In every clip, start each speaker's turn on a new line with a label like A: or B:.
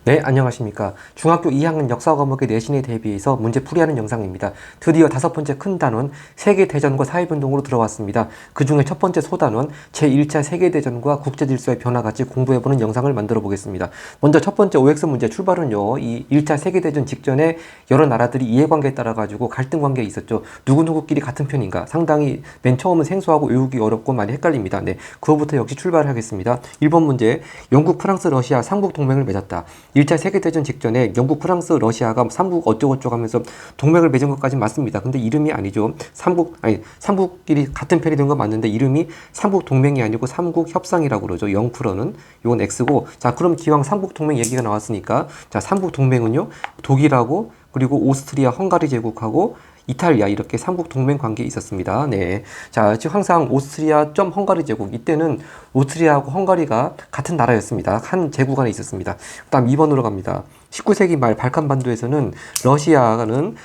A: 네, 안녕하십니까. 중학교 2학년 역사 과목의 내신에 대비해서 문제 풀이하는 영상입니다. 드디어 다섯 번째 큰 단원 세계대전과 사회변동으로 들어왔습니다. 그 중에 첫 번째 소단원 제1차 세계대전과 국제질서의 변화 같이 공부해보는 영상을 만들어 보겠습니다. 먼저 첫 번째 OX 문제 출발은요, 이 1차 세계대전 직전에 여러 나라들이 이해관계에 따라 가지고 갈등 관계에 있었죠. 누구누구끼리 같은 편인가? 상당히 맨 처음은 생소하고 외우기 어렵고 많이 헷갈립니다. 네, 그거부터 역시 출발을 하겠습니다. 1번 문제, 영국, 프랑스, 러시아 삼국 동맹을 맺었다. 1차 세계대전 직전에 영국, 프랑스, 러시아가 삼국 어쩌고저쩌고 하면서 동맹을 맺은 것까지 맞습니다. 근데 이름이 아니죠. 삼국끼리 같은 편이 된 건 맞는데 이름이 삼국 동맹이 아니고 삼국 협상이라고 그러죠. 0%는 이건 X고. 자, 그럼 기왕 삼국 동맹 얘기가 나왔으니까 자, 삼국 동맹은요. 독일하고 그리고 오스트리아, 헝가리 제국하고 이탈리아 이렇게 삼국 동맹 관계에 있었습니다. 네. 자, 즉 항상 오스트리아 점 헝가리 제국 이때는 오스트리아하고 헝가리가 같은 나라였습니다. 한 제국 안에 있었습니다. 그다음 2번으로 갑니다. 19세기 말 발칸반도에서는 러시아는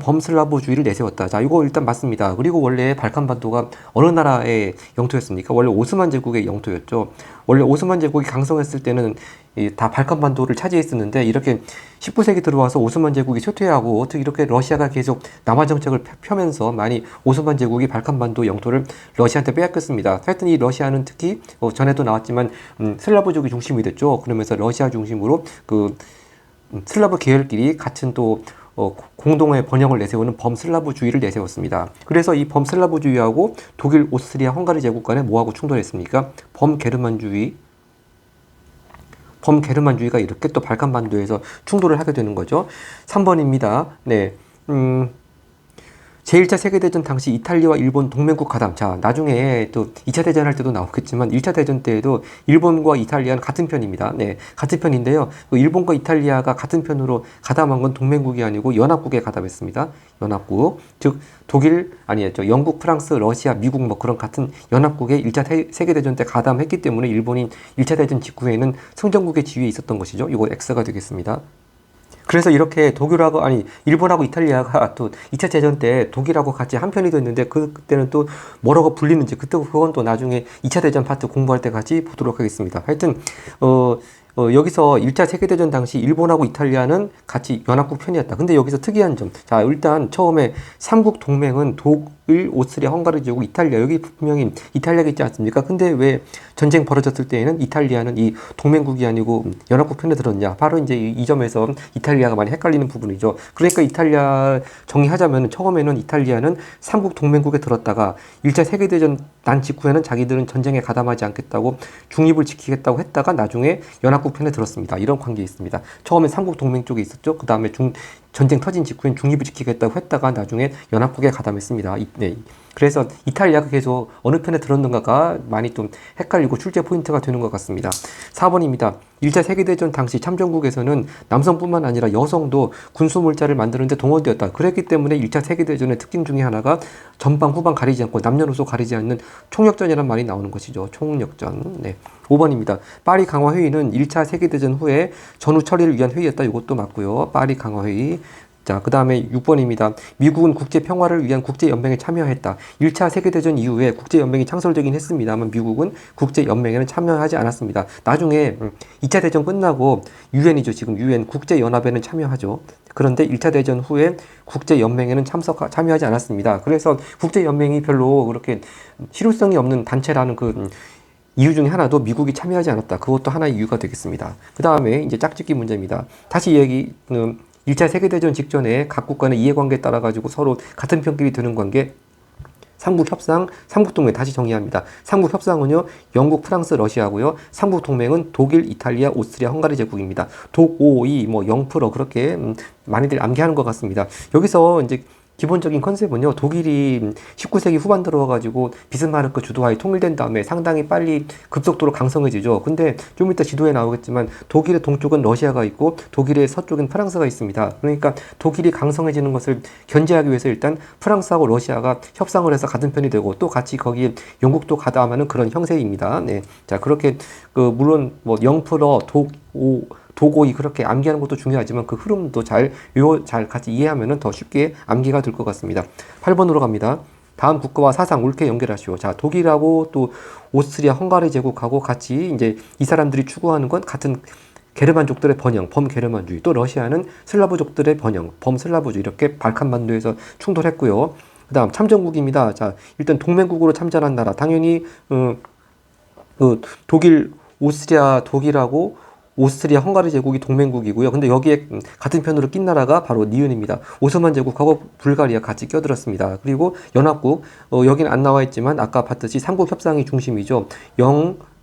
A: 범슬라브주의를 내세웠다. 자, 이거 일단 맞습니다. 그리고 원래 발칸반도가 어느 나라의 영토였습니까? 원래 오스만 제국의 영토였죠. 원래 오스만 제국이 강성했을 때는 다 발칸반도를 차지했었는데 이렇게 19세기 들어와서 오스만 제국이 쇠퇴하고 어떻게 이렇게 러시아가 계속 남하 정책을 펴면서 많이 오스만 제국이 발칸반도 영토를 러시아한테 빼앗겼습니다. 하여튼 이 러시아는 특히 전에도 나왔지만 슬라브족이 중심이 됐죠. 그러면서 러시아 중심으로 슬라브 계열끼리 같은 또 공동의 번영을 내세우는 범슬라브주의를 내세웠습니다. 그래서 이 범슬라브주의하고 독일, 오스트리아, 헝가리 제국 간에 뭐하고 충돌했습니까? 범게르만주의가 이렇게 또 발칸반도에서 충돌을 하게 되는 거죠. 3번입니다. 네. 제1차 세계대전 당시 이탈리아와 일본 동맹국 가담. 자, 나중에 또 2차 대전 할 때도 나오겠지만 1차 대전 때에도 일본과 이탈리아는 같은 편입니다. 네, 같은 편인데요. 일본과 이탈리아가 같은 편으로 가담한 건 동맹국이 아니고 연합국에 가담했습니다. 연합국. 즉 영국, 프랑스, 러시아, 미국 뭐 그런 같은 연합국에 1차 세계대전 때 가담했기 때문에 일본이 1차 대전 직후에는 승전국의 지위에 있었던 것이죠. 이거 X가 되겠습니다. 그래서 이렇게 일본하고 이탈리아가 또 2차 대전 때 독일하고 같이 한 편이 됐는데 그때는 또 뭐라고 불리는지 그건 또 나중에 2차 대전 파트 공부할 때 같이 보도록 하겠습니다. 하여튼 여기서 1차 세계대전 당시 일본하고 이탈리아는 같이 연합국 편이었다. 근데 여기서 특이한 점. 자, 일단 처음에 삼국 동맹은 독일, 오스트리아, 헝가리 제국, 이탈리아. 여기 분명히 이탈리아가 있지 않습니까? 근데 왜 전쟁 벌어졌을 때에는 이탈리아는 이 동맹국이 아니고 연합국 편에 들었냐? 바로 이제 이 점에서 이탈리아가 많이 헷갈리는 부분이죠. 그러니까 이탈리아 정리하자면 처음에는 이탈리아는 삼국 동맹국에 들었다가 1차 세계대전 난 직후에는 자기들은 전쟁에 가담하지 않겠다고 중립을 지키겠다고 했다가 나중에 연합국 편에 들었습니다. 이런 관계에 있습니다. 처음에 삼국 동맹 쪽에 있었죠. 그 다음에 전쟁 터진 직후엔 중립을 지키겠다고 했다가 나중에 연합국에 가담했습니다. 네. 그래서 이탈리아가 계속 어느 편에 들었는가가 많이 좀 헷갈리고 출제 포인트가 되는 것 같습니다. 4번입니다. 1차 세계대전 당시 참전국에서는 남성뿐만 아니라 여성도 군수물자를 만드는데 동원되었다. 그랬기 때문에 1차 세계대전의 특징 중에 하나가 전방 후방 가리지 않고 남녀노소 가리지 않는 총력전이라는 말이 나오는 것이죠. 총력전. 네. 5번입니다. 파리 강화회의는 1차 세계대전 후에 전후 처리를 위한 회의였다. 이것도 맞고요. 파리 강화회의. 자, 그 다음에 6번입니다. 미국은 국제평화를 위한 국제연맹에 참여했다. 1차 세계대전 이후에 국제연맹이 창설되긴 했습니다만 미국은 국제연맹에는 참여하지 않았습니다. 나중에 2차 대전 끝나고 유엔이죠. 지금 유엔 국제연합에는 참여하죠. 그런데 1차 대전 후에 국제연맹에는 참여하지 않았습니다. 그래서 국제연맹이 별로 그렇게 실효성이 없는 단체라는 이유 중에 하나도 미국이 참여하지 않았다. 그것도 하나의 이유가 되겠습니다. 그 다음에 이제 짝짓기 문제입니다. 다시 1차 세계대전 직전에 각 국가의 이해관계에 따라 가지고 서로 같은 편끼리 드는 관계 삼국협상, 삼국동맹 다시 정의합니다. 삼국협상은요, 영국, 프랑스, 러시아고요. 삼국동맹은 독일, 이탈리아, 오스트리아, 헝가리 제국입니다. 독5이 0% 그렇게 많이들 암기하는 것 같습니다. 여기서 이제 기본적인 컨셉은요, 독일이 19세기 후반 들어와가지고 비스마르크 주도하에 통일된 다음에 상당히 빨리 급속도로 강성해지죠. 근데 좀 이따 지도에 나오겠지만 독일의 동쪽은 러시아가 있고 독일의 서쪽은 프랑스가 있습니다. 그러니까 독일이 강성해지는 것을 견제하기 위해서 일단 프랑스하고 러시아가 협상을 해서 같은 편이 되고 또 같이 거기에 영국도 가담하는 그런 형세입니다. 네. 자, 그렇게 물론 0% 도고이 그렇게 암기하는 것도 중요하지만 그 흐름도 잘 같이 이해하면 더 쉽게 암기가 될 것 같습니다. 8번으로 갑니다. 다음 국가와 사상 옳게 연결하시오. 자, 독일하고 또 오스트리아, 헝가리 제국하고 같이 이제 이 사람들이 추구하는 건 같은 게르만족들의 번영, 범게르만주의, 또 러시아는 슬라브족들의 번영, 범슬라브주의, 이렇게 발칸반도에서 충돌했고요. 그 다음 참전국입니다. 자, 일단 동맹국으로 참전한 나라, 당연히 독일, 오스트리아, 독일하고 오스트리아, 헝가리 제국이 동맹국이고요. 근데 여기에 같은 편으로 낀 나라가 바로 니은입니다. 오스만 제국하고 불가리아 같이 껴들었습니다. 그리고 연합국, 여기는 안 나와 있지만 아까 봤듯이 삼국 협상이 중심이죠.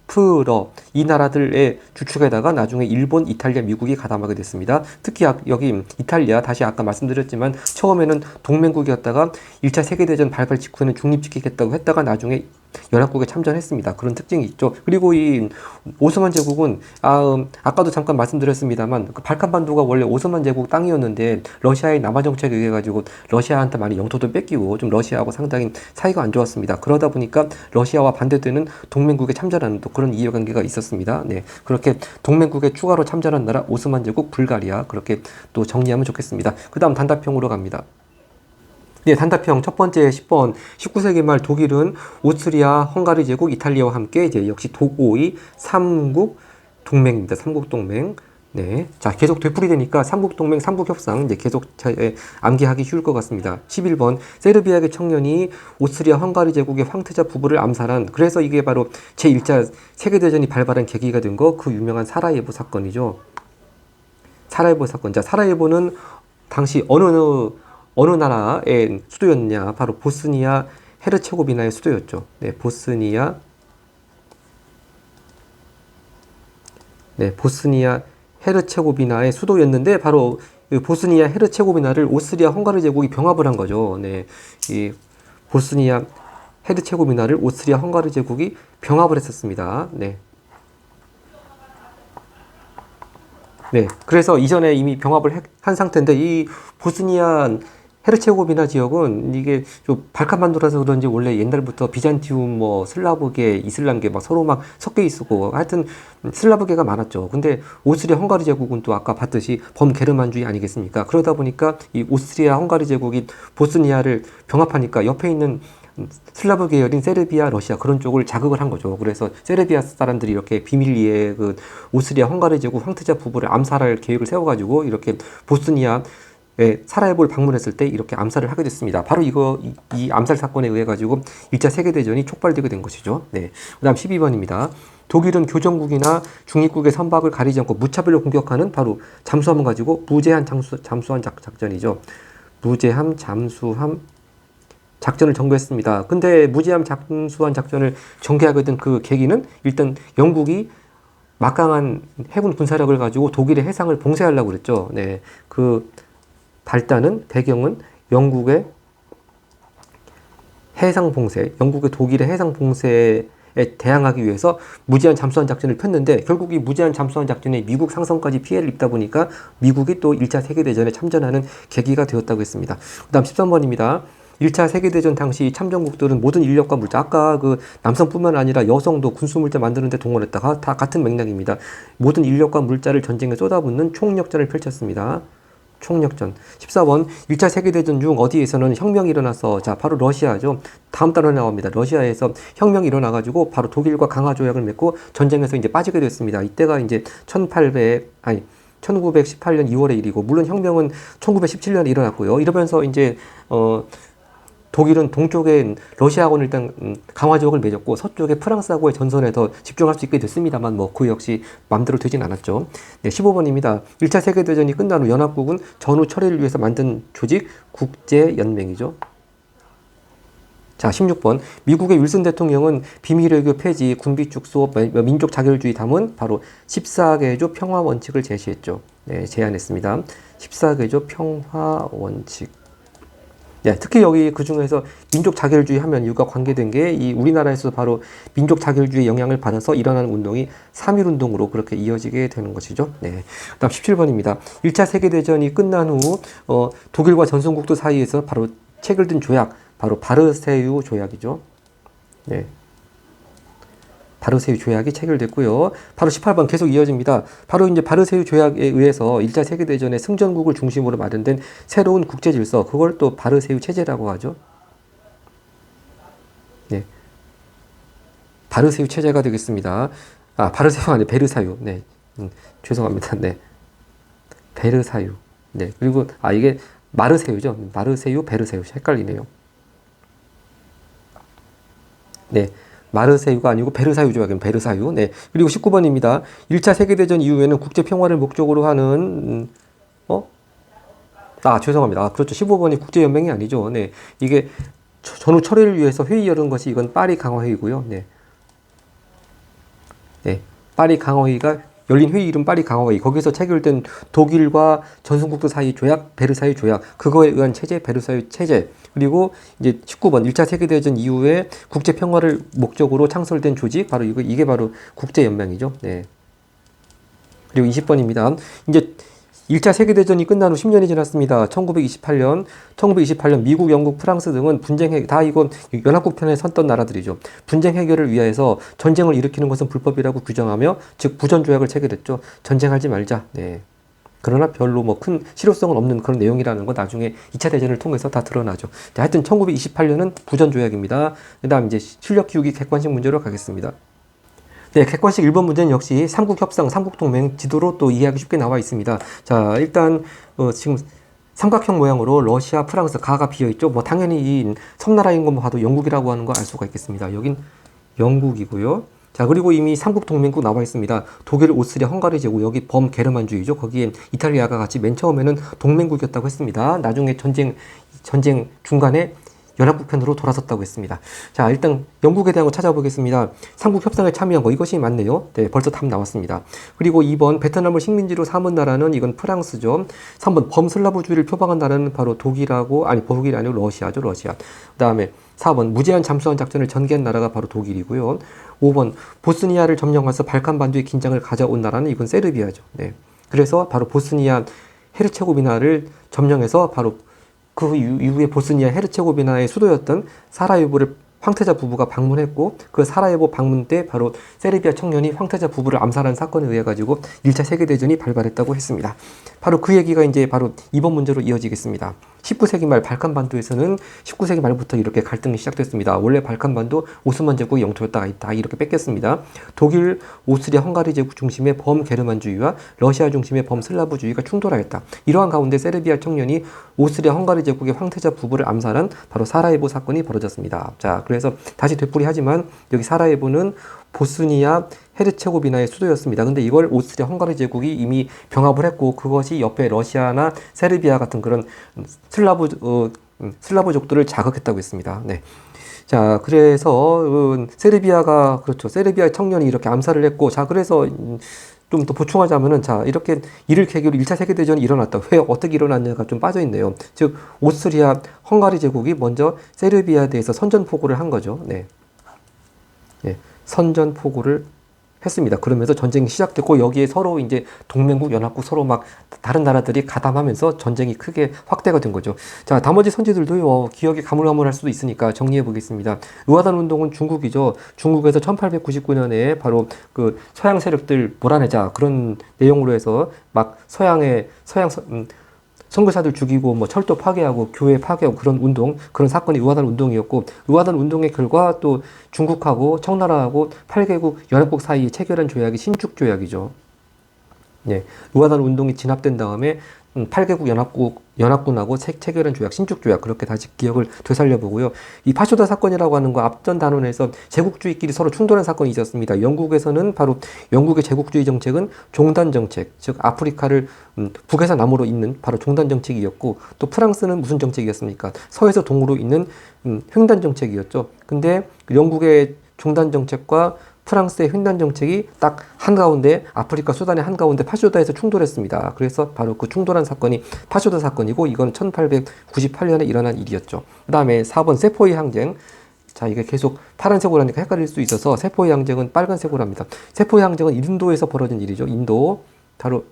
A: 프러, 이 나라들의 주축에다가 나중에 일본, 이탈리아, 미국이 가담하게 됐습니다. 특히 여기 이탈리아, 다시 아까 말씀드렸지만 처음에는 동맹국이었다가 1차 세계대전 발발 직후에는 중립지키겠다고 했다가 나중에 연합국에 참전했습니다. 그런 특징이 있죠. 그리고 이 오스만 제국은 아까도 잠깐 말씀드렸습니다만 그 발칸반도가 원래 오스만 제국 땅이었는데 러시아의 남하 정책에 의해 가지고 러시아한테 많이 영토도 뺏기고 좀 러시아하고 상당히 사이가 안 좋았습니다. 그러다 보니까 러시아와 반대되는 동맹국에 참전하는 또 그런 이해관계가 있었습니다. 네, 그렇게 동맹국에 추가로 참전한 나라 오스만 제국, 불가리아, 그렇게 또 정리하면 좋겠습니다. 그 다음 단답형으로 갑니다. 네, 단답형 첫 번째 10번 19세기 말 독일은 오스트리아, 헝가리 제국, 이탈리아와 함께 이제 역시 도고의 삼국 동맹입니다. 삼국 동맹. 네. 자, 계속 되풀이되니까 삼국 동맹, 삼국 협상 이제 계속 암기하기 쉬울 것 같습니다. 11번 세르비아의 청년이 오스트리아, 헝가리 제국의 황태자 부부를 암살한, 그래서 이게 바로 제1차 세계대전이 발발한 계기가 된 거, 그 유명한 사라예보 사건이죠. 사라예보 사건. 자, 사라예보는 당시 어느 나라의 수도였냐? 바로 보스니아 헤르체고비나의 수도였죠. 네, 보스니아 헤르체고비나의 수도였는데 바로 보스니아 헤르체고비나를 오스트리아 헝가리 제국이 병합을 한 거죠. 네, 이 보스니아 헤르체고비나를 오스트리아 헝가리 제국이 병합을 했었습니다. 네. 네, 그래서 이전에 이미 병합을 한 상태인데 이 보스니아 헤르체고비나 지역은 이게 좀 발칸반도라서 그런지 원래 옛날부터 비잔티움, 뭐 슬라브계, 이슬람계 막 서로 막 섞여 있었고 하여튼 슬라브계가 많았죠. 근데 오스트리아 헝가리 제국은 또 아까 봤듯이 범게르만주의 아니겠습니까? 그러다 보니까 이 오스트리아 헝가리 제국이 보스니아를 병합하니까 옆에 있는 슬라브 계열인 세르비아, 러시아 그런 쪽을 자극을 한 거죠. 그래서 세르비아 사람들이 이렇게 비밀리에 그 오스트리아 헝가리 제국 황태자 부부를 암살할 계획을 세워가지고 이렇게 보스니아 사라예보를 방문했을 때 이렇게 암살을 하게 됐습니다. 바로 이 암살 사건에 의해 가지고 1차 세계대전이 촉발되게 된 것이죠. 네. 그 다음 12번입니다. 독일은 교정국이나 중립국의 선박을 가리지 않고 무차별로 공격하는 바로 잠수함을 가지고 무제한 잠수함 작전이죠. 무제한 잠수함 작전을 전개했습니다. 근데 무제한 잠수함 작전을 전개하게 된 그 계기는 일단 영국이 막강한 해군 군사력을 가지고 독일의 해상을 봉쇄하려고 그랬죠. 네. 그 발단은 배경은 영국의 해상 봉쇄, 영국의 독일의 해상 봉쇄에 대항하기 위해서 무제한 잠수함 작전을 폈는데 결국 이 무제한 잠수함 작전에 미국 상선까지 피해를 입다 보니까 미국이 또 1차 세계대전에 참전하는 계기가 되었다고 했습니다. 그 다음 13번입니다. 1차 세계대전 당시 참전국들은 모든 인력과 물자, 아까 그 남성뿐만 아니라 여성도 군수물자 만드는 데 동원했다가 다 같은 맥락입니다. 모든 인력과 물자를 전쟁에 쏟아붓는 총력전을 펼쳤습니다. 총력전. 14번 1차 세계대전 중 어디에서는 혁명이 일어나서, 자 바로 러시아죠. 다음 달에 나옵니다. 러시아에서 혁명이 일어나가지고 바로 독일과 강화 조약을 맺고 전쟁에서 이제 빠지게 됐습니다. 이때가 이제 1918년 2월의 일이고, 물론 혁명은 1917년에 일어났고요. 이러면서 이제 독일은 동쪽에 러시아하고는 일단 강화 조약을 맺었고 서쪽에 프랑스하고의 전선에 더 집중할 수 있게 됐습니다만 뭐 그 역시 마음대로 되진 않았죠. 네, 15번입니다. 1차 세계대전이 끝난 후 연합국은 전후 처리를 위해서 만든 조직 국제연맹이죠. 자, 16번. 미국의 윌슨 대통령은 비밀외교 폐지, 군비 축소, 민족 자결주의 담은 바로 14개조 평화 원칙을 제시했죠. 네, 제안했습니다. 14개조 평화 원칙. 네, 특히 여기 그 중에서 민족 자결주의 하면 이유가 관계된 게 이 우리나라에서 바로 민족 자결주의 영향을 받아서 일어나는 운동이 3.1 운동으로 그렇게 이어지게 되는 것이죠. 네. 그다음 17번입니다. 1차 세계대전이 끝난 후 독일과 전선국들 사이에서 바로 체결된 조약, 바로 바르세유 조약이죠. 네. 바르세유 조약이 체결됐고요. 바로 18번 계속 이어집니다. 바로 이제 바르세유 조약에 의해서 1차 세계대전의 승전국을 중심으로 마련된 새로운 국제 질서, 그걸 또 바르세유 체제라고 하죠. 네. 바르세유 체제가 되겠습니다. 바르세유 아니 베르사유. 네. 죄송합니다. 네. 베르사유. 네. 그리고, 이게 마르세유죠. 마르세유, 베르사유. 헷갈리네요. 네. 마르세유가 아니고 베르사유죠. 베르사유. 네. 그리고 19번입니다. 1차 세계대전 이후에는 국제 평화를 목적으로 하는, 죄송합니다. 그렇죠. 15번이 국제연맹이 아니죠. 네. 이게 전후 철회를 위해서 회의 열은 것이 이건 파리 강화회의고요. 네. 네. 파리 강화회의가 열린 회의 이름 파리 강화회의. 거기서 체결된 독일과 전선국들 사이 조약, 베르사유 조약. 그거에 의한 체제, 베르사유 체제. 그리고 이제 19번 1차 세계대전 이후에 국제 평화를 목적으로 창설된 조직. 바로 이게 바로 국제연맹이죠. 네. 그리고 20번입니다. 이제 1차 세계대전이 끝난 후 10년이 지났습니다. 1928년 미국, 영국, 프랑스 등은 다 이건 연합국 편에 섰던 나라들이죠. 분쟁 해결을 위해서 전쟁을 일으키는 것은 불법이라고 규정하며, 즉 부전조약을 체결했죠. 전쟁하지 말자. 네. 그러나 별로 뭐 큰 실효성은 없는 그런 내용이라는 건 나중에 2차 대전을 통해서 다 드러나죠. 네, 하여튼 1928년은 부전조약입니다. 그 다음 이제 실력 키우기 객관식 문제로 가겠습니다. 네, 객관식 1번 문제는 역시 삼국협상, 삼국동맹 지도로 또 이해하기 쉽게 나와 있습니다. 자, 일단 지금 삼각형 모양으로 러시아, 프랑스, 가가 비어있죠. 뭐 당연히 이 섬나라인 것만 봐도 영국이라고 하는 거 알 수가 있겠습니다. 여긴 영국이고요. 자, 그리고 이미 삼국동맹국 나와 있습니다. 독일, 오스트리아, 헝가리 제국, 여기 범게르만주의죠. 거기에 이탈리아가 같이 맨 처음에는 동맹국이었다고 했습니다. 나중에 전쟁 중간에 연합국 편으로 돌아섰다고 했습니다. 자, 일단 영국에 대한 거 찾아보겠습니다. 삼국 협상에 참여한 거 이것이 맞네요. 네, 벌써 답 나왔습니다. 그리고 2번 베트남을 식민지로 삼은 나라는 이건 프랑스죠. 3번 범슬라브주의를 표방한 나라는 바로 독일이 아니고 러시아죠. 러시아. 그다음에 4번 무제한 잠수함 작전을 전개한 나라가 바로 독일이고요. 5번 보스니아를 점령해서 발칸반도의 긴장을 가져온 나라는 이건 세르비아죠. 네. 그래서 바로 보스니아 헤르체고비나를 점령해서 바로 그 이후에 보스니아 헤르체고비나의 수도였던 사라예보를 황태자 부부가 방문했고, 그 사라예보 방문 때 바로 세르비아 청년이 황태자 부부를 암살한 사건에 의해 가지고 1차 세계대전이 발발했다고 했습니다. 바로 그 얘기가 이제 바로 이번 문제로 이어지겠습니다. 19세기 말 발칸반도에서는 19세기 말부터 이렇게 갈등이 시작됐습니다. 원래 발칸반도 오스만 제국의 영토였다가 다 이렇게 뺏겼습니다. 독일, 오스트리아, 헝가리 제국 중심의 범게르만주의와 러시아 중심의 범슬라브주의가 충돌하였다. 이러한 가운데 세르비아 청년이 오스트리아, 헝가리 제국의 황태자 부부를 암살한 바로 사라예보 사건이 벌어졌습니다. 자, 그래서 다시 되풀이하지만 여기 사라예보는 보스니아 헤르체고비나의 수도였습니다. 근데 이걸 오스트리아 헝가리 제국이 이미 병합을 했고, 그것이 옆에 러시아나 세르비아 같은 그런 슬라브족들을 자극했다고 했습니다. 네. 자, 그래서 세르비아 청년이 이렇게 암살을 했고, 자, 그래서 좀 더 보충하자면은, 자, 이렇게 이를 계기로 1차 세계대전이 일어났다. 왜 어떻게 일어났냐가 좀 빠져있네요. 즉, 오스트리아 헝가리 제국이 먼저 세르비아에 대해서 선전포고를 한 거죠. 네. 네. 선전포고를 했습니다. 그러면서 전쟁이 시작됐고, 여기에 서로 이제 동맹국, 연합국 서로 막 다른 나라들이 가담하면서 전쟁이 크게 확대가 된 거죠. 자, 나머지 선지들도 기억이 가물가물할 수도 있으니까 정리해 보겠습니다. 의화단 운동은 중국이죠. 중국에서 1899년에 바로 그 서양 세력들 몰아내자, 그런 내용으로 해서 막 선교사들 죽이고 뭐 철도 파괴하고 교회 파괴하고 그런 사건이 의화단 운동이었고, 의화단 운동의 결과 또 중국하고 청나라하고 8개국 연합국 사이에 체결한 조약이 신축조약이죠. 네, 의화단 운동이 진압된 다음에 8개국 연합군하고 체결한 조약, 신축조약, 그렇게 다시 기억을 되살려보고요. 이 파쇼다 사건이라고 하는 거 앞전 단원에서 제국주의끼리 서로 충돌한 사건이 있었습니다. 영국에서는 바로 영국의 제국주의 정책은 종단 정책, 즉 아프리카를 북에서 남으로 잇는 바로 종단 정책이었고, 또 프랑스는 무슨 정책이었습니까? 서에서 동으로 잇는 횡단 정책이었죠. 근데 영국의 종단 정책과 프랑스의 횡단 정책이 딱 한가운데, 아프리카 수단의 한가운데 파쇼다에서 충돌했습니다. 그래서 바로 그 충돌한 사건이 파쇼다 사건이고, 이건 1898년에 일어난 일이었죠. 그 다음에 4번 세포의 항쟁. 자, 이게 계속 파란색으로 하니까 헷갈릴 수 있어서 세포의 항쟁은 빨간색으로 합니다. 세포의 항쟁은 인도에서 벌어진 일이죠. 바로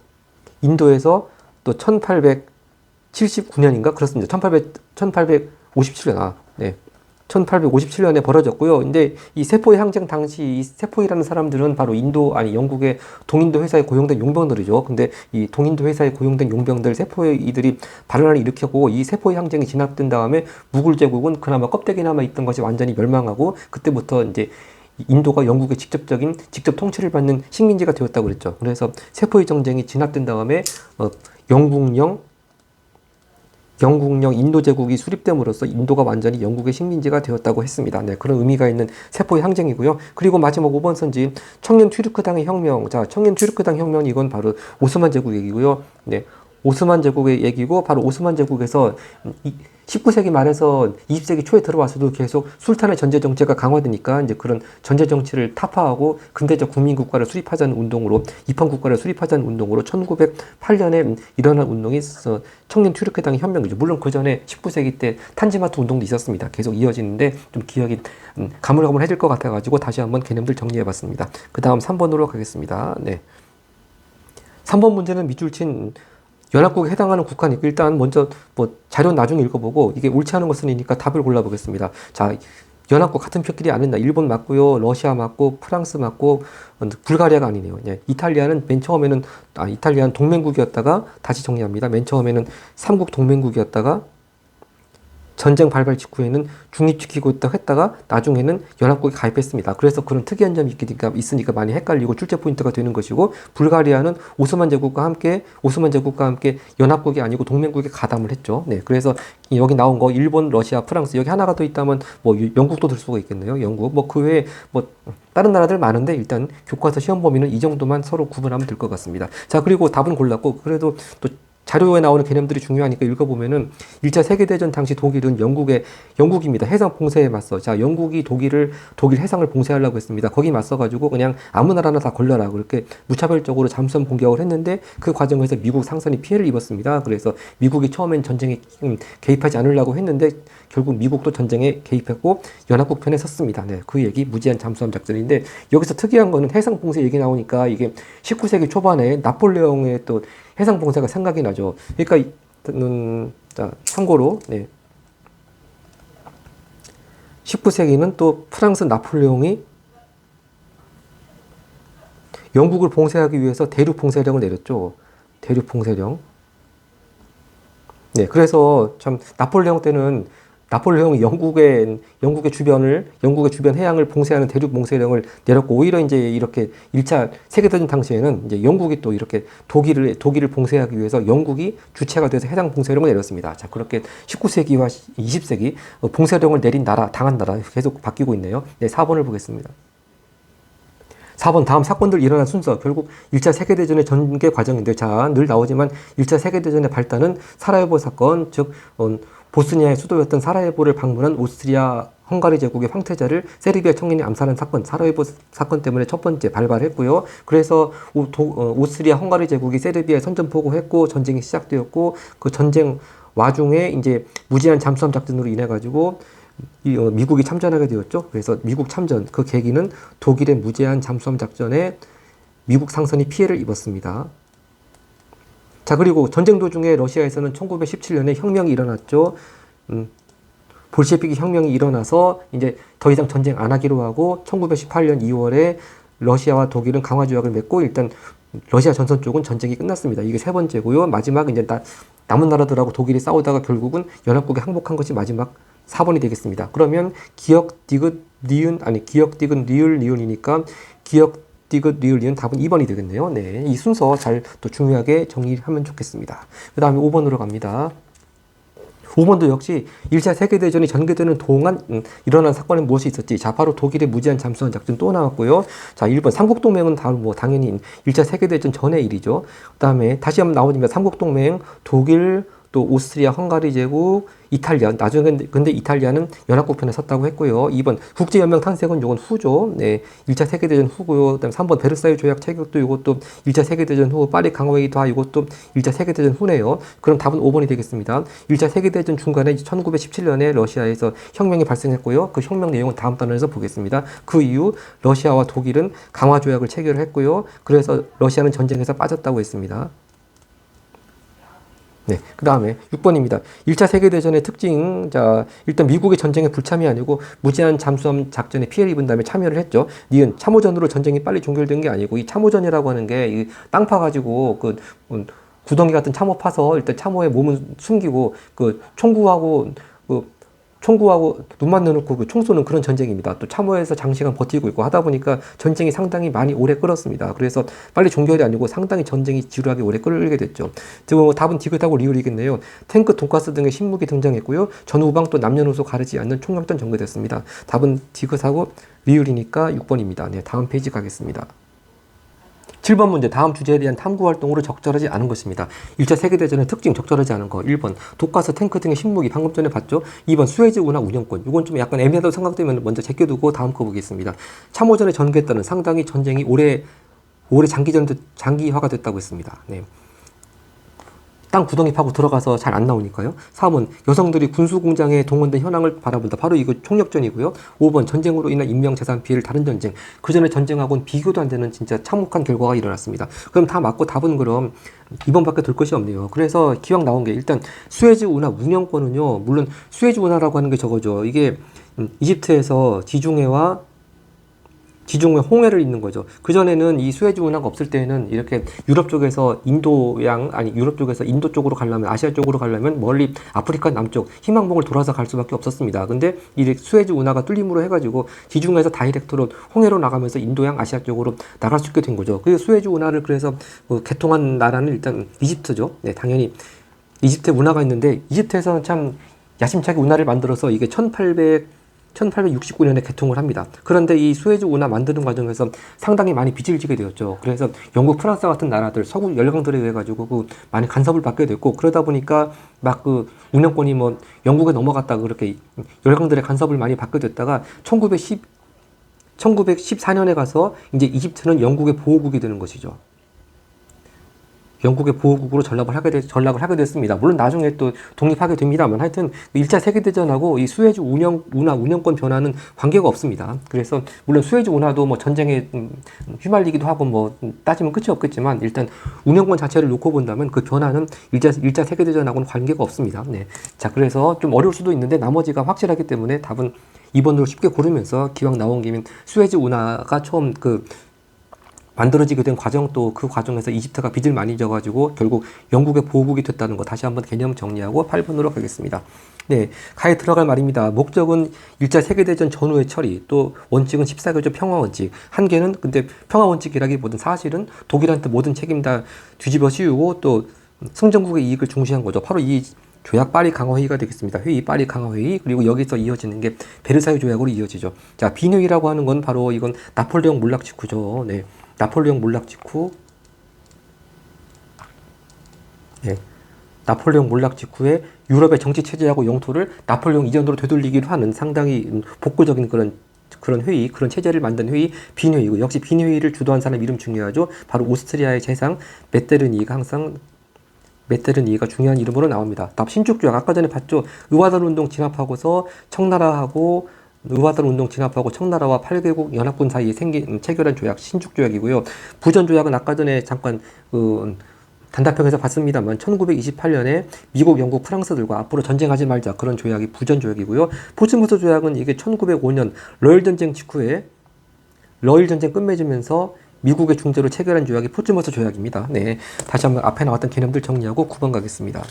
A: 인도에서 또 1879년인가? 그렇습니다. 1857년, 네. 1857년에 벌어졌고요. 근데 이 세포의 항쟁 당시 이 세포이라는 사람들은 바로 영국의 동인도 회사에 고용된 용병들이죠. 근데 이 동인도 회사에 고용된 용병들, 세포이들이 반란을 일으켰고, 이 세포의 항쟁이 진압된 다음에 무굴 제국은 그나마 껍데기나마 있던 것이 완전히 멸망하고, 그때부터 이제 인도가 영국의 직접 통치를 받는 식민지가 되었다고 그랬죠. 그래서 세포의 정쟁이 진압된 다음에 영국령 인도 제국이 수립됨으로써 인도가 완전히 영국의 식민지가 되었다고 했습니다. 네, 그런 의미가 있는 세포의 항쟁이고요. 그리고 마지막 5번 선지 청년 튀르크당의 혁명. 자, 청년 튀르크당 혁명 이건 바로 오스만 제국 얘기고요. 네, 오스만 제국의 얘기고 바로 오스만 제국에서 19세기 말에서 20세기 초에 들어와서도 계속 술탄의 전제 정치가 강화되니까 이제 그런 전제 정치를 타파하고 근대적 국민 국가를 수립하자는 운동으로 입헌 국가를 수립하자는 운동으로 1908년에 일어난 운동이 청년 튀르크당 혁명이죠. 물론 그 전에 19세기 때 탄지마트 운동도 있었습니다. 계속 이어지는데 좀 기억이 가물가물해질 것 같아가지고 다시 한번 개념들 정리해봤습니다. 그 다음 3번으로 가겠습니다. 네. 3번 문제는 밑줄 친 연합국에 해당하는 국가니까 일단 먼저 자료 나중에 읽어보고 이게 옳지 않은 것은이니까 답을 골라보겠습니다. 자, 연합국 같은 편끼리 안 된다. 일본 맞고요, 러시아 맞고, 프랑스 맞고, 불가리아가 아니네요. 네, 이탈리아는 맨 처음에는 이탈리아는 동맹국이었다가 다시 정리합니다. 맨 처음에는 삼국 동맹국이었다가 전쟁 발발 직후에는 중립지키고 있다고 했다가 나중에는 연합국에 가입했습니다. 그래서 그런 특이한 점이 있으니까 많이 헷갈리고 출제 포인트가 되는 것이고 불가리아는 오스만 제국과 함께 연합국이 아니고 동맹국에 가담을 했죠. 네, 그래서 여기 나온 거 일본, 러시아, 프랑스 여기 하나가 더 있다면 영국도 들 수가 있겠네요. 영국 그 외에 다른 나라들 많은데 일단 교과서 시험 범위는 이 정도만 서로 구분하면 될 것 같습니다. 자, 그리고 답은 골랐고 그래도 또 자료에 나오는 개념들이 중요하니까 읽어보면은 1차 세계대전 당시 독일은 영국입니다. 해상 봉쇄에 맞서. 자, 영국이 독일 해상을 봉쇄하려고 했습니다. 거기 맞서가지고 그냥 아무 나라나 다 걸려라. 그렇게 무차별적으로 잠수함 공격을 했는데 그 과정에서 미국 상선이 피해를 입었습니다. 그래서 미국이 처음엔 전쟁에 개입하지 않으려고 했는데 결국 미국도 전쟁에 개입했고 연합국 편에 섰습니다. 네, 그 얘기 무제한 잠수함 작전인데 여기서 특이한 거는 해상 봉쇄 얘기 나오니까 이게 19세기 초반에 나폴레옹의 또 해상 봉쇄가 생각이 나죠. 그러니까 자, 참고로 19세기는 또 프랑스 나폴레옹이 영국을 봉쇄하기 위해서 대륙 봉쇄령을 내렸죠. 대륙 봉쇄령. 네, 그래서 참 나폴레옹 때는 나폴레옹이 영국의 주변 해양을 봉쇄하는 대륙 봉쇄령을 내렸고 오히려 이제 이렇게 1차 세계대전 당시에는 이제 영국이 또 이렇게 독일을 봉쇄하기 위해서 영국이 주체가 돼서 해상 봉쇄령을 내렸습니다. 자, 그렇게 19세기와 20세기 봉쇄령을 내린 나라, 당한 나라 계속 바뀌고 있네요. 네, 4번을 보겠습니다. 4번 다음 사건들 일어난 순서 결국 1차 세계대전의 전개 과정인데 자, 늘 나오지만 1차 세계대전의 발단은 사라예보 사건 즉 보스니아의 수도였던 사라예보를 방문한 오스트리아 헝가리 제국의 황태자를 세르비아 청년이 암살한 사건, 사라예보 사건 때문에 첫 번째 발발했고요. 그래서 오스트리아 헝가리 제국이 세르비아에 선전포고했고 전쟁이 시작되었고 그 전쟁 와중에 이제 무제한 잠수함 작전으로 인해 가지고 미국이 참전하게 되었죠. 그래서 미국 참전 그 계기는 독일의 무제한 잠수함 작전에 미국 상선이 피해를 입었습니다. 자, 그리고 전쟁 도중에 러시아에서는 1917년에 혁명이 일어났죠. 볼셰비키 혁명이 일어나서 이제 더 이상 전쟁 안 하기로 하고 1918년 2월에 러시아와 독일은 강화조약을 맺고 일단 러시아 전선 쪽은 전쟁이 끝났습니다. 이게 세 번째고요. 마지막 이제 남은 나라들하고 독일이 싸우다가 결국은 연합국에 항복한 것이 마지막 4번이 되겠습니다. 그러면 기역, 디귿, 리을, 니은이니까 기역, 디귿, 리을, 니은 답은 2번이 되겠네요. 네, 이 순서 잘 또 중요하게 정리하면 좋겠습니다. 그 다음에 5번으로 갑니다. 5번도 역시 1차 세계대전이 전개되는 동안 일어난 사건은 무엇이 있었지? 자, 바로 독일의 무제한 잠수함 작전 또 나왔고요. 자, 1번 삼국동맹은 당연히 1차 세계대전 전의 일이죠. 그 다음에 다시 한번 나오니까 삼국동맹 독일 또 오스트리아 헝가리 제국 이탈리아 나중에 근데 이탈리아는 연합국 편에 섰다고 했고요. 2번 국제연맹 탄생은 요건 후죠. 네, 1차 세계대전 후고요. 그다음에 3번 베르사유 조약 체결도 이것도 1차 세계대전 후 파리 강화회의 다 이것도 1차 세계대전 후네요. 그럼 답은 5번이 되겠습니다. 1차 세계대전 중간에 1917년에 러시아에서 혁명이 발생했고요. 그 혁명 내용은 다음 단원에서 보겠습니다. 그 이후 러시아와 독일은 강화 조약을 체결했고요. 그래서 러시아는 전쟁에서 빠졌다고 했습니다. 네, 그 다음에 6번입니다. 1차 세계대전의 특징, 자, 일단 미국의 전쟁에 불참이 아니고 무제한 잠수함 작전에 피해를 입은 다음에 참여를 했죠. 니은 참호전으로 전쟁이 빨리 종결된 게 아니고 이 참호전이라고 하는 게 이 땅 파가지고 구덩이 같은 참호 파서 일단 참호에 몸은 숨기고 총구하고 총구하고 눈만 내놓고 그 총 쏘는 그런 전쟁입니다. 또 참호에서 장시간 버티고 있고 하다 보니까 전쟁이 상당히 많이 오래 끌었습니다. 그래서 빨리 종결이 아니고 상당히 전쟁이 지루하게 오래 끌게 됐죠. 지금 뭐 답은 디귿하고 리을이겠네요. 탱크, 돈가스 등의 신무기 등장했고요. 전후방 또 남녀노소 가르지 않는 총격전 전개됐습니다. 답은 디귿하고 리을이니까 6번입니다. 네, 다음 페이지 가겠습니다. 7번 문제, 다음 주제에 대한 탐구 활동으로 적절하지 않은 것입니다. 1차 세계대전의 특징 적절하지 않은 거. 1번 독가스, 탱크 등의 신무기 방금 전에 봤죠. 2번 수에즈 운하 운영권. 이건 좀 약간 애매하다고 생각되면 먼저 제껴두고 다음 거 보겠습니다. 참호전에 전개했다는 상당히 전쟁이 오래 장기화가 됐다고 했습니다. 네. 땅 구덩이 파고 들어가서 잘 안 나오니까요. 4번 여성들이 군수공장에 동원된 현황을 바라본다. 바로 이거 총력전이고요. 5번 전쟁으로 인한 인명재산 피해를 다른 전쟁. 그 전에 전쟁하고는 비교도 안 되는 진짜 참혹한 결과가 일어났습니다. 그럼 다 맞고 답은 그럼 2번밖에 될 것이 없네요. 그래서 기왕 나온 게 일단 수에즈 운하 운영권은요. 물론 수에즈 운하라고 하는 게 저거죠. 이게 이집트에서 지중해 홍해를 잇는 거죠. 그전에는 이 수에즈 운하가 없을 때는 이렇게 유럽 쪽에서 유럽 쪽에서 인도 쪽으로 가려면, 아시아 쪽으로 가려면 멀리 아프리카 남쪽 희망봉을 돌아서 갈 수밖에 없었습니다. 근데 이 수에즈 운하가 뚫림으로 해가지고 지중해에서 다이렉트로 홍해로 나가면서 인도양 아시아 쪽으로 나갈 수 있게 된 거죠. 그 수에즈 운하를 그래서 개통한 나라는 일단 이집트죠. 네, 당연히 이집트 운하가 있는데 이집트에서는 참 야심차게 운하를 만들어서 이게 1869년에 개통을 합니다. 그런데 이 수에즈 운하 만드는 과정에서 상당히 많이 빚을 지게 되었죠. 그래서 영국, 프랑스 같은 나라들, 서구 열강들에 의해 가지고 많이 간섭을 받게 됐고, 그러다 보니까 막 그 운영권이 뭐 영국에 넘어갔다가 그렇게 열강들의 간섭을 많이 받게 됐다가 1914년에 가서 이제 이집트는 영국의 보호국이 되는 것이죠. 영국의 보호국으로 전락을 하게 됐습니다. 물론 나중에 또 독립하게 됩니다만 하여튼 1차 세계대전하고 이 수에즈 운영권 변화는 관계가 없습니다. 그래서 물론 수에즈 운하도 뭐 전쟁에 휘말리기도 하고 뭐 따지면 끝이 없겠지만 일단 운영권 자체를 놓고 본다면 그 변화는 1차 세계대전하고는 관계가 없습니다. 네. 자, 그래서 좀 어려울 수도 있는데 나머지가 확실하기 때문에 답은 2번으로 쉽게 고르면서 기왕 나온 김에 수에즈 운하가 처음 만들어지게 된 과정, 또 그 과정에서 이집트가 빚을 많이 져가지고 결국 영국의 보호국이 됐다는 거 다시 한번 개념 정리하고 8번으로 가겠습니다. 네, 가에 들어갈 말입니다. 목적은 1차 세계대전 전후의 처리, 또 원칙은 14교조 평화원칙. 한계는 근데 평화원칙이라기보다는 사실은 독일한테 모든 책임 다 뒤집어 씌우고 또 승전국의 이익을 중시한 거죠. 바로 이 조약 파리 강화 회의가 되겠습니다. 회의, 파리 강화 회의. 그리고 여기서 이어지는 게 베르사유 조약으로 이어지죠. 자, 비회의라고 하는 건 바로 이건 나폴레옹 몰락 직후죠. 네. 나폴레옹 몰락 직후, 네, 나폴레옹 몰락 직후에 유럽의 정치 체제하고 영토를 나폴레옹 이전으로 되돌리기로 하는 상당히 복구적인 그런 회의, 그런 체제를 만든 회의, 빈회의고, 역시 빈회의를 주도한 사람 이름 중요하죠. 바로 오스트리아의 재상 메테르니가 중요한 이름으로 나옵니다. 답 신축조약, 아까 전에 봤죠. 의화단 운동 진압하고서 청나라와 8개국 연합군 사이에 체결한 조약, 신축조약이고요. 부전조약은 아까 전에 잠깐 단답형에서 봤습니다만 1928년에 미국, 영국, 프랑스들과 앞으로 전쟁하지 말자 그런 조약이 부전조약이고요. 포츠모스 조약은 이게 1905년 러일전쟁 직후에 러일전쟁 끝맺으면서 미국의 중재로 체결한 조약이 포츠모스 조약입니다. 네, 다시 한번 앞에 나왔던 개념들 정리하고 9번 가겠습니다.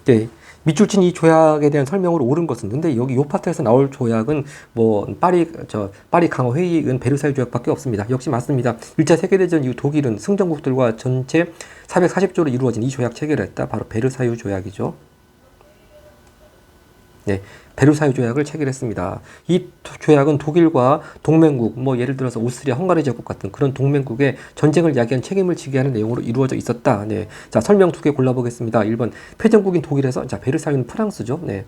A: 네. 밑줄 친 이 조약에 대한 설명으로 옳은 것은, 근데 여기 요 파트에서 나올 조약은 뭐 파리 강화 회의은 베르사유 조약밖에 없습니다. 역시 맞습니다. 1차 세계대전 이후 독일은 승전국들과 전체 440조로 이루어진 이 조약 체결을 했다. 바로 베르사유 조약이죠. 네, 베르사유 조약을 체결했습니다. 이 조약은 독일과 동맹국, 뭐 예를 들어서 오스트리아, 헝가리 제국 같은 그런 동맹국의 전쟁을 야기한 책임을 지게 하는 내용으로 이루어져 있었다. 네, 자, 설명 2개 골라보겠습니다. 1번 패전국인 독일에서, 자, 베르사유는 프랑스죠. 네,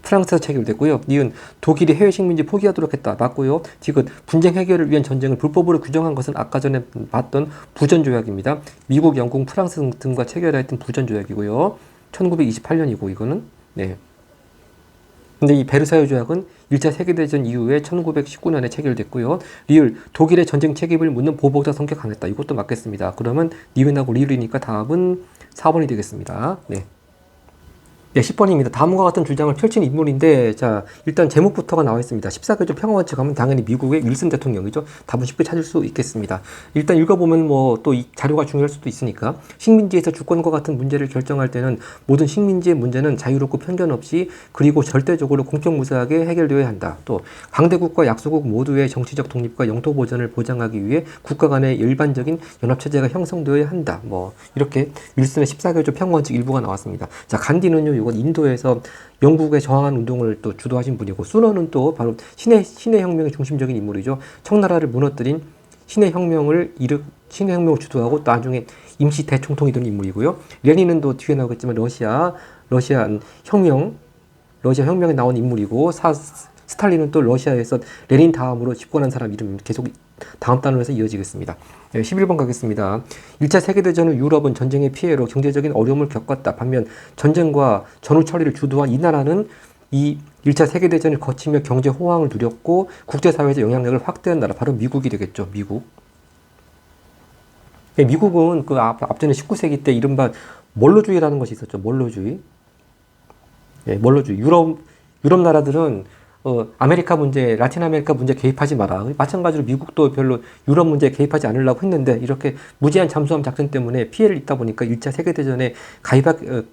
A: 프랑스에서 체결됐고요. 니은 독일이 해외 식민지 포기하도록 했다. 맞고요. 디귿 분쟁 해결을 위한 전쟁을 불법으로 규정한 것은 아까 전에 봤던 부전조약입니다. 미국, 영국, 프랑스 등과 체결했던 부전조약이고요. 1928년이고 이거는. 네. 근데 이 베르사유 조약은 1차 세계대전 이후에 1919년에 체결됐고요. 리을, 독일의 전쟁 책임을 묻는 보복자 성격 강했다. 이것도 맞겠습니다. 그러면 니은하고 리을이니까 답은 4번이 되겠습니다. 네. 네, 10번입니다. 다음과 같은 주장을 펼친 인물인데, 자, 일단 제목부터가 나와 있습니다. 14개조 평화원칙 하면 당연히 미국의 윌슨 대통령이죠. 답은 쉽게 찾을 수 있겠습니다. 일단 읽어보면 뭐 또 이 자료가 중요할 수도 있으니까, 식민지에서 주권과 같은 문제를 결정할 때는 모든 식민지의 문제는 자유롭고 편견 없이 그리고 절대적으로 공평무사하게 해결되어야 한다. 또 강대국과 약소국 모두의 정치적 독립과 영토 보전을 보장하기 위해 국가 간의 일반적인 연합체제가 형성되어야 한다. 뭐 이렇게 윌슨의 14개조 평화원칙 일부가 나왔습니다. 자, 간디는요, 이건 인도에서 영국에 저항한 운동을 또 주도하신 분이고, 수너는 또 바로 신의 혁명의 중심적인 인물이죠. 청나라를 무너뜨린 신의 혁명을 주도하고 또 나중에 임시 대총통이 된 인물이고요. 레닌은 또 뒤에 나오겠지만 러시아 혁명에 나온 인물이고, 스탈린은 또 러시아에서 레닌 다음으로 집권한 사람 이름이 계속 다음 단원에서 이어지겠습니다. 11번 가겠습니다. 1차 세계대전 후 유럽은 전쟁의 피해로 경제적인 어려움을 겪었다. 반면 전쟁과 전후 처리를 주도한 이 나라는 이 1차 세계대전을 거치며 경제 호황을 누렸고 국제사회에서 영향력을 확대한 나라, 바로 미국이 되겠죠. 미국. 미국은 그 앞전에 19세기 때 이른바 몰로주의라는 것이 있었죠. 몰로주의. 몰로주의. 유럽 나라들은 아메리카 문제, 라틴 아메리카 문제 개입하지 마라. 마찬가지로 미국도 별로 유럽 문제에 개입하지 않으려고 했는데 이렇게 무제한 잠수함 작전 때문에 피해를 입다 보니까 1차 세계대전에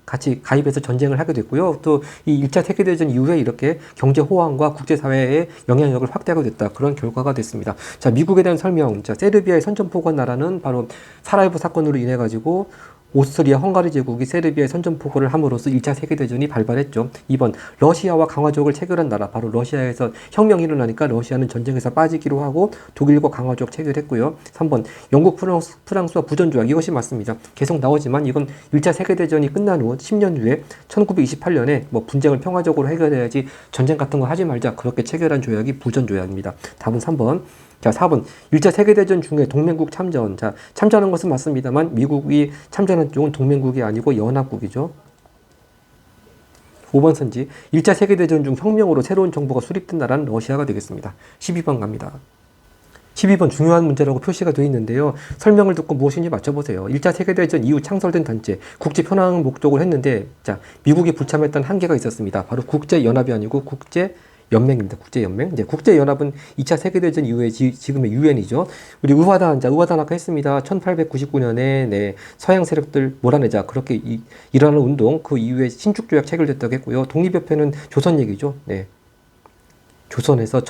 A: 같이 가입해서 전쟁을 하게 됐고요. 또 이 1차 세계대전 이후에 이렇게 경제 호황과 국제사회의 영향력을 확대하게 됐다. 그런 결과가 됐습니다. 자, 미국에 대한 설명. 자, 세르비아의 선전포고한 나라는 바로 사라예보 사건으로 인해 가지고 오스트리아 헝가리 제국이 세르비아에 선전포고를 함으로써 1차 세계대전이 발발했죠. 2번, 러시아와 강화족을 체결한 나라, 바로 러시아에서 혁명이 일어나니까 러시아는 전쟁에서 빠지기로 하고 독일과 강화족 체결했고요. 3번, 영국, 프랑스와 부전조약, 이것이 맞습니다. 계속 나오지만 이건 1차 세계대전이 끝난 후 10년 후에 1928년에 뭐 분쟁을 평화적으로 해결해야지 전쟁 같은 거 하지 말자, 그렇게 체결한 조약이 부전조약입니다. 답은 3번. 자, 4번. 1차 세계대전 중에 동맹국 참전. 자, 참전한 것은 맞습니다만 미국이 참전한 쪽은 동맹국이 아니고 연합국이죠. 5번 선지. 1차 세계대전 중 혁명으로 새로운 정부가 수립된 나라는 러시아가 되겠습니다. 12번 갑니다. 12번 중요한 문제라고 표시가 되어 있는데요. 설명을 듣고 무엇인지 맞춰보세요. 1차 세계대전 이후 창설된 단체, 국제 편황을 목적으로 했는데, 자, 미국이 불참했던 한계가 있었습니다. 바로 국제연합이 아니고 국제연맹입니다. 국제연맹. 이제 국제연합은 2차 세계대전 이후에 지금의 유엔이죠. 우리 의화단 아까 했습니다. 1899년에 서양 세력들 몰아내자. 그렇게 일어나는 운동, 그 이후에 신축조약 체결됐다고 했고요. 독립협회는 조선 얘기죠. 네. 조선에서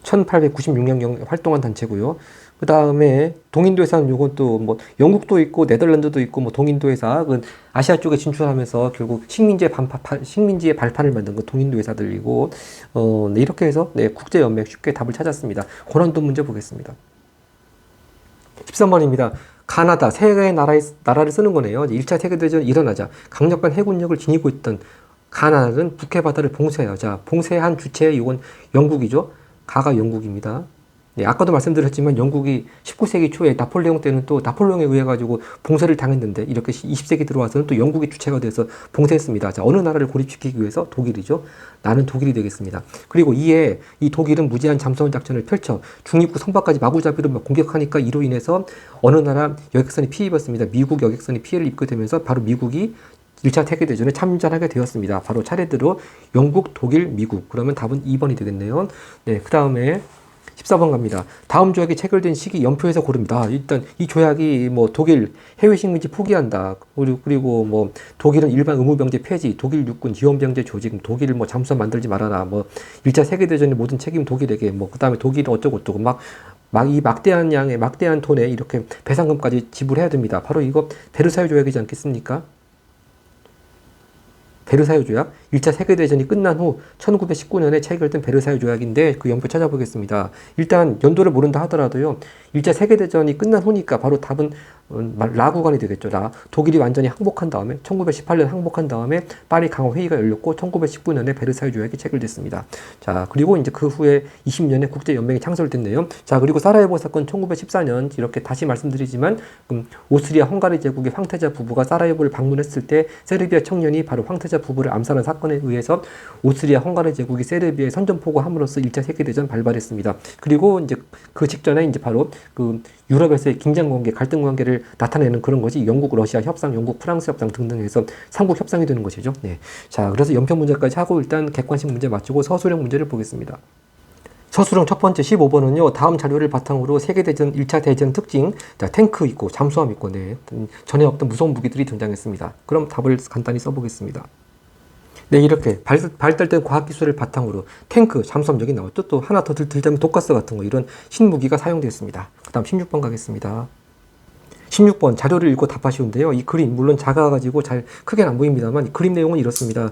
A: 1896년 활동한 단체고요. 그 다음에 동인도회사는 요건 또 뭐 영국도 있고 네덜란드도 있고 뭐 동인도회사, 그 아시아 쪽에 진출하면서 결국 식민지의 발판을 만든 거 동인도회사들이고, 네, 이렇게 해서 국제연맹 쉽게 답을 찾았습니다. 고난도 문제 보겠습니다. 13번입니다. 가나다, 세계의 나라를 쓰는 거네요. 1차 세계대전이 일어나자 강력한 해군력을 지니고 있던 가나다는 북해 바다를 봉쇄해요. 자, 봉쇄한 주체, 이건 영국이죠. 가가 영국입니다. 네, 아까도 말씀드렸지만 영국이 19세기 초에 나폴레옹 때는 또 나폴레옹에 의해 가지고 봉쇄를 당했는데 이렇게 20세기 들어와서는 또 영국이 주체가 돼서 봉쇄했습니다. 자, 어느 나라를 고립시키기 위해서? 독일이죠. 나는 독일이 되겠습니다. 그리고 이 독일은 무제한 잠수함 작전을 펼쳐 중립국 선박까지 마구잡이로 공격하니까 이로 인해서 어느 나라 여객선이 피해 입었습니다. 미국 여객선이 피해를 입게 되면서 바로 미국이 1차 세계대전에 참전하게 되었습니다. 바로 차례대로 영국, 독일, 미국. 그러면 답은 2번이 되겠네요. 네, 그 다음에 14번 갑니다. 다음 조약이 체결된 시기 연표에서 고릅니다. 일단 이 조약이 뭐 독일 해외 식민지 포기한다. 그리고 뭐 독일은 일반 의무병제 폐지, 독일 육군 지원병제 조직, 독일 뭐 잠수함 만들지 말아라. 뭐 1차 세계대전의 모든 책임 독일에게, 뭐 그다음에 독일은 어쩌고 이 막대한 돈에 이렇게 배상금까지 지불해야 됩니다. 바로 이거 베르사유 조약이지 않겠습니까? 베르사유 조약, 1차 세계대전이 끝난 후 1919년에 체결된 베르사유 조약인데 그 연표 찾아보겠습니다. 일단 연도를 모른다 하더라도요. 1차 세계대전이 끝난 후니까 바로 답은 라 구간이 되겠죠. 독일이 완전히 항복한 다음에 1918년 항복한 다음에 파리 강화 회의가 열렸고 1919년에 베르사유 조약이 체결됐습니다. 자, 그리고 이제 그 후에 20년에 국제 연맹이 창설됐네요. 자, 그리고 사라예보 사건 1914년, 이렇게 다시 말씀드리지만 오스트리아 헝가리 제국의 황태자 부부가 사라예보를 방문했을 때 세르비아 청년이 바로 황태자 피해자 부부를 암살한 사건에 의해서 오스트리아 헝가리 제국이 세르비아에 선전포고함으로써 1차 세계대전 발발했습니다. 그리고 이제 그 직전에 이제 바로 그 유럽에서의 긴장 관계, 갈등 관계를 나타내는 그런 것이 영국 러시아 협상, 영국 프랑스 협상 등등 해서 삼국 협상이 되는 것이죠. 네. 자, 그래서 연평 문제까지 하고 일단 객관식 문제 맞추고 서술형 문제를 보겠습니다. 서술형 첫 번째 15번은요. 다음 자료를 바탕으로 세계대전 1차 대전 특징, 자, 탱크 있고 잠수함 있고 네. 전에 없던 무서운 무기들이 등장했습니다. 그럼 답을 간단히 써보겠습니다. 네, 이렇게 발달된 과학기술을 바탕으로 탱크, 잠수함 여기 나왔죠. 또 하나 더 들자면 독가스 같은 거 이런 신무기가 사용되었습니다. 그 다음 16번 가겠습니다. 16번 자료를 읽고 답하시는데요. 이 그림 물론 작아가지고 잘 크게는 안 보입니다만 이 그림 내용은 이렇습니다.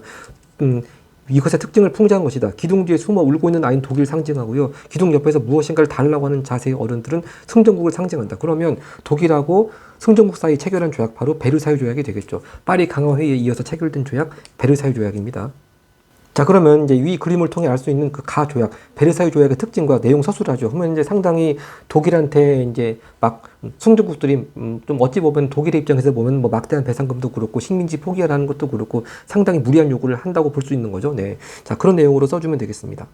A: 이것의 특징을 풍자한 것이다. 기둥 뒤에 숨어 울고 있는 아이는 독일을 상징하고요. 기둥 옆에서 무엇인가를 달라고 하는 자세의 어른들은 승전국을 상징한다. 그러면 독일하고 승전국 사이 체결한 조약 바로 베르사유 조약이 되겠죠. 파리 강화 회의에 이어서 체결된 조약 베르사유 조약입니다. 자, 그러면 이제 위 그림을 통해 알 수 있는 그 가 조약, 베르사유 조약의 특징과 내용 서술하죠. 그러면 이제 상당히 독일한테 이제 막 승전국들이 좀 어찌 보면 독일의 입장에서 보면 뭐 막대한 배상금도 그렇고 식민지 포기하라는 것도 그렇고 상당히 무리한 요구를 한다고 볼 수 있는 거죠. 네. 자, 그런 내용으로 써주면 되겠습니다.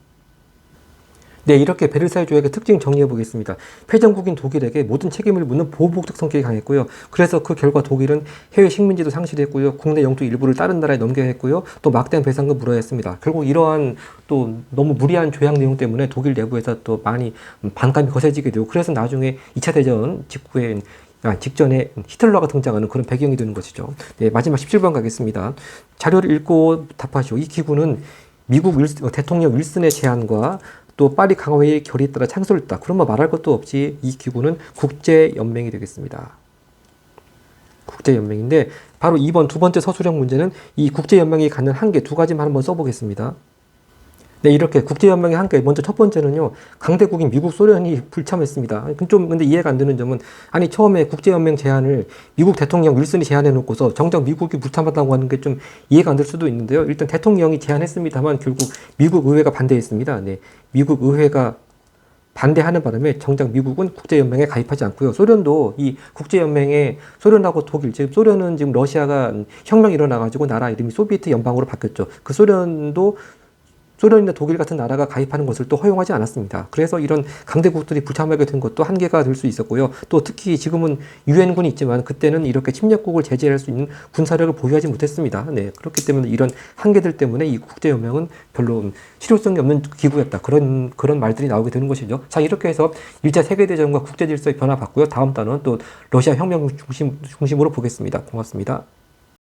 A: 네, 이렇게 베르사유 조약의 특징 정리해 보겠습니다. 패전국인 독일에게 모든 책임을 묻는 보호복적 성격이 강했고요. 그래서 그 결과 독일은 해외 식민지도 상실했고요. 국내 영토 일부를 다른 나라에 넘겨야 했고요. 또 막대한 배상금 물어야 했습니다. 결국 이러한 또 너무 무리한 조약 내용 때문에 독일 내부에서 또 많이 반감이 거세지게 되고 그래서 나중에 2차 대전 직전에 히틀러가 등장하는 그런 배경이 되는 것이죠. 네, 마지막 17번 가겠습니다. 자료를 읽고 답하시오. 이 기구는 미국 대통령 윌슨의 제안과 또 파리 강화회의 결의에 따라 창설했다. 그럼 말할 것도 없이 이 기구는 국제연맹이 되겠습니다. 국제연맹인데 바로 2번 두 번째 서술형 문제는 이 국제연맹이 갖는 한계 두 가지만 한번 써보겠습니다. 네, 이렇게 국제연맹의 한계 먼저 첫 번째는요. 강대국인 미국, 소련이 불참했습니다. 좀 근데 이해가 안 되는 점은 아니 처음에 국제연맹 제안을 미국 대통령 윌슨이 제안해 놓고서 정작 미국이 불참한다고 하는 게 좀 이해가 안 될 수도 있는데요. 일단 대통령이 제안했습니다만 결국 미국 의회가 반대했습니다. 네, 미국 의회가 반대하는 바람에 정작 미국은 국제연맹에 가입하지 않고요. 소련도 이 국제연맹에 소련하고 독일, 지금 소련은 지금 러시아가 혁명이 일어나가지고 나라 이름이 소비에트 연방으로 바뀌었죠. 그 소련이나 독일 같은 나라가 가입하는 것을 또 허용하지 않았습니다. 그래서 이런 강대국들이 불참하게 된 것도 한계가 될 수 있었고요. 또 특히 지금은 유엔군이 있지만 그때는 이렇게 침략국을 제재할 수 있는 군사력을 보유하지 못했습니다. 네, 그렇기 때문에 이런 한계들 때문에 이 국제연맹은 별로 실효성이 없는 기구였다. 그런 말들이 나오게 되는 것이죠. 자, 이렇게 해서 1차 세계대전과 국제질서의 변화 봤고요. 다음 단어는 또 러시아 혁명 중심으로 보겠습니다. 고맙습니다.